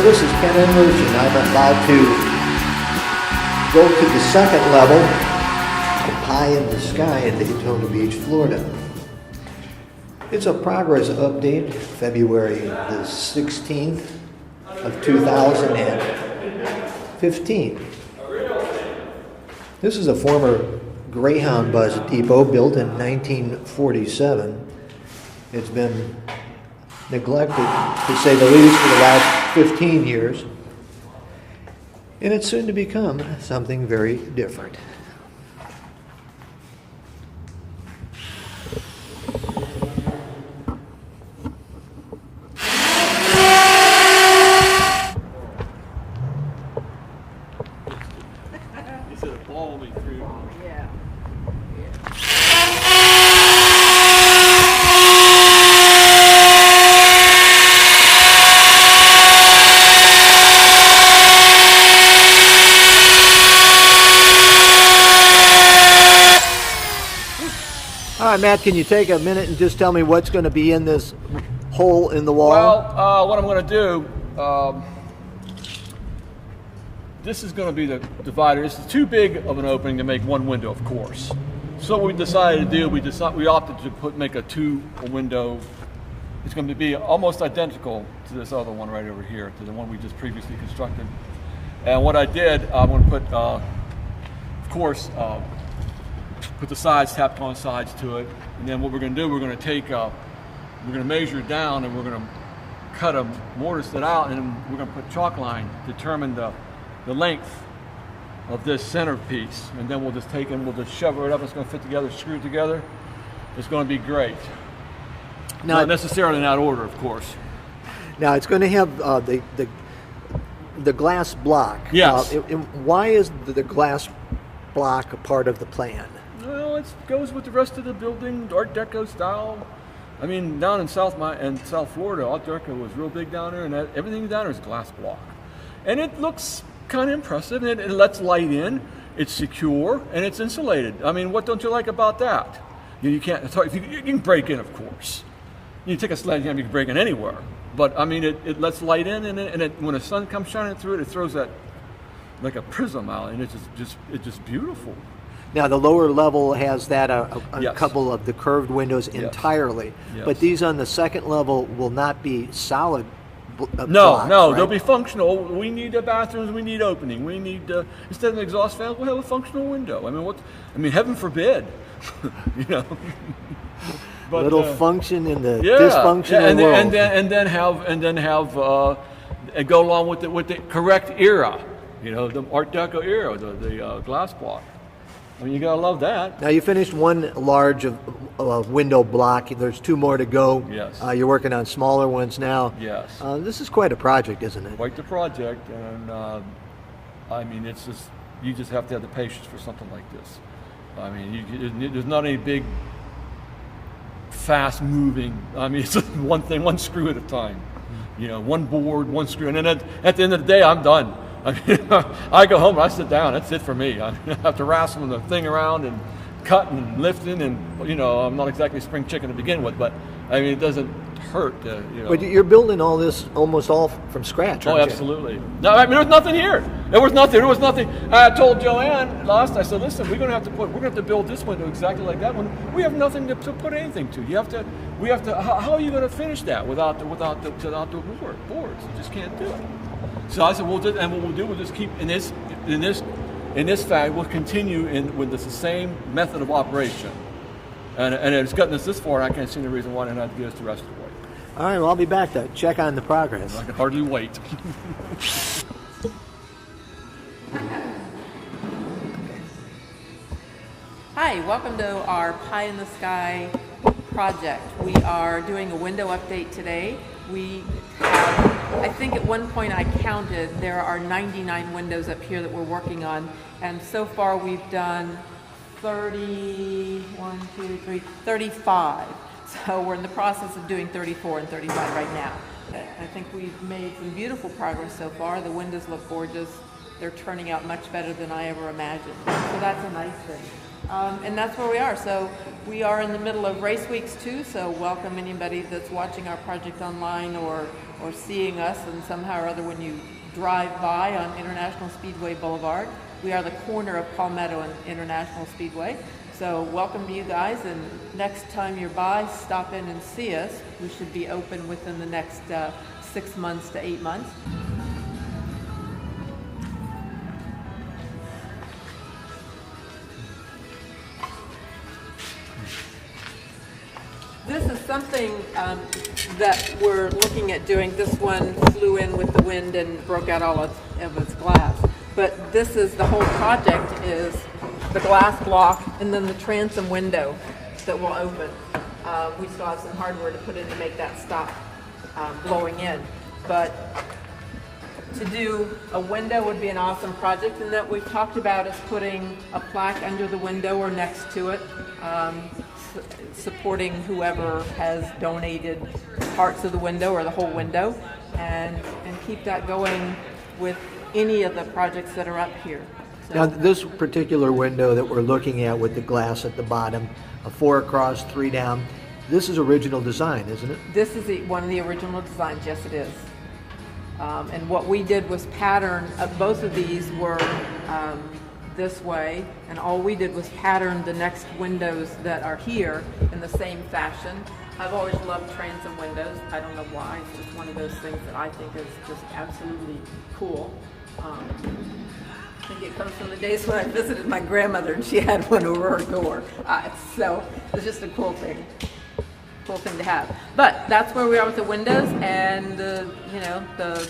This is Ken English, and I'm about to go to the second level, the pai+in+the+sky at Daytona Beach, Florida. It's a progress update, February the 16th of 2015. This is a former Greyhound bus depot built in 1947. It's been neglected, to say the least, for the last 15 years. And it's soon to become something very different. He said a ball will be through. Yeah. All right, Matt, can you take a minute and just tell me what's going to be in this hole in the wall? Well, what I'm going to do, this is going to be the divider. This is too big of an opening to make one window, of course. So what we decided to do, we opted to make a window. It's going to be almost identical to this other one right over here, to the one we just previously constructed. And what I did, I'm going to put, of course, put the sides, tapped on sides to it. And then what we're going to do, we're going to take, we're going to measure it down, and we're going to cut a mortise it out, and we're going to put chalk line, determine the length of this center piece. And then we'll just take it and we'll just shove it up. It's going to fit together, screw it together. It's going to be great. Now, not necessarily in that order, of course. Now it's going to have the glass block. Yes. Why is the glass block a part of the plan? Well, it goes with the rest of the building, Art Deco style. I mean, down in South Florida, Art Deco was real big down there, and everything down there is glass block. And it looks kind of impressive, and it lets light in, it's secure, and it's insulated. I mean, what don't you like about that? You can't, it's hard, you can break in, of course. You take a sledgehammer, you can break in anywhere. But, I mean, it lets light in, and when the sun comes shining through it, it throws that, like a prism out, and it's just beautiful. Now the lower level has that a Yes. couple of the curved windows entirely, Yes. but these on the second level will not be solid No, blocks, right? they'll be functional. We need the bathrooms. We need opening. We need instead of an exhaust fan, we'll have a functional window. I mean, heaven forbid, you know. But, little function in the yeah, dysfunctional and world. then have go along with the correct era, you know, the Art Deco era, the glass block. I mean, you gotta love that. Now you finished one large window block. There's two more to go. Yes. You're working on smaller ones now. Yes. This is quite a project, isn't it? Quite the project, and I mean, it's just you just have to have the patience for something like this. I mean, there's not any big, fast moving. I mean, it's just one thing, one screw at a time. You know, one board, one screw, and then at the end of the day, I'm done. I mean, I go home and I sit down. That's it for me. I have to wrestle the thing around and cutting and lifting, and you know, I'm not exactly spring chicken to begin with, but I mean, it doesn't hurt. You know. But you're building all this almost all from scratch, aren't Oh, you? absolutely. No, I mean, there was nothing here. There was nothing. I told Joanne last. I said, listen, we're going to have to build this window exactly like that one. We have nothing to put anything to. We have to. How are you going to finish that without the boards? You just can't do it. So I said, what we'll do, we'll just keep in this fact, we'll continue with the same method of operation. And it's gotten us this far, and I can't see the reason why not to get us the rest of the way. All right, well, I'll be back to check on the progress. I can hardly wait. Hi, welcome to our Pai+in+the+sky project. We are doing a window update today. We have, I think at one point I counted, there are 99 windows up here that we're working on, and so far we've done 35. So we're in the process of doing 34 and 35 right now. I think we've made some beautiful progress so far. The windows look gorgeous. They're turning out much better than I ever imagined. So that's a nice thing. And that's where we are. So We are in the middle of race weeks too, so welcome anybody that's watching our project online or seeing us and somehow or other when you drive by on International Speedway Boulevard. We are the corner of Palmetto and International Speedway. So welcome to you guys, and next time you're by, stop in and see us. We should be open within the next 6 months to 8 months. This is something that we're looking at doing. This one flew in with the wind and broke out all of its glass. But this is the whole project, is the glass block and then the transom window that will open. We still have some hardware to put in to make that stop blowing in. But to do a window would be an awesome project, and that we've talked about is putting a plaque under the window or next to it, supporting whoever has donated parts of the window or the whole window, and keep that going with any of the projects that are up here. So, Now, this particular window that we're looking at with the glass at the bottom, a 4 across, 3 down, this is original design, isn't it? this is one of the original designs. Yes, it is. And what we did was pattern, both of these were this way, and all we did was pattern the next windows that are here in the same fashion. I've always loved transom windows. I don't know why. It's just one of those things that I think is just absolutely cool. I think it comes from the days when I visited my grandmother and she had one over her door. So it's just a cool thing to have. But that's where we are with the windows, and the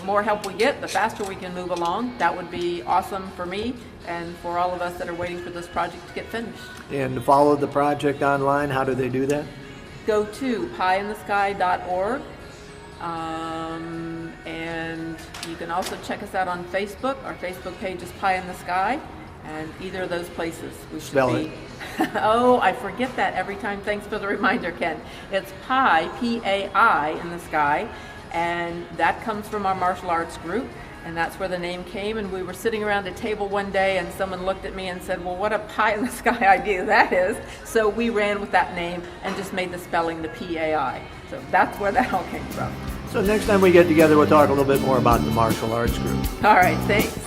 more help we get, the faster we can move along. That would be awesome for me and for all of us that are waiting for this project to get finished. And to follow the project online, how do they do that? Go to pai+in+the+sky.org, and you can also check us out on Facebook. Our Facebook page is Pai in the Sky, and either of those places we should Spell be. it. Oh, I forget that every time. Thanks for the reminder, Ken. It's Pai, P-A-I, in the sky, and that comes from our martial arts group, and that's where the name came. And we were sitting around a table one day, and someone looked at me and said, well, what a pie in the sky idea that is. So we ran with that name and just made the spelling the P-A-I. So that's where that all came from. So next time we get together, we'll talk a little bit more about the martial arts group. All right, thanks.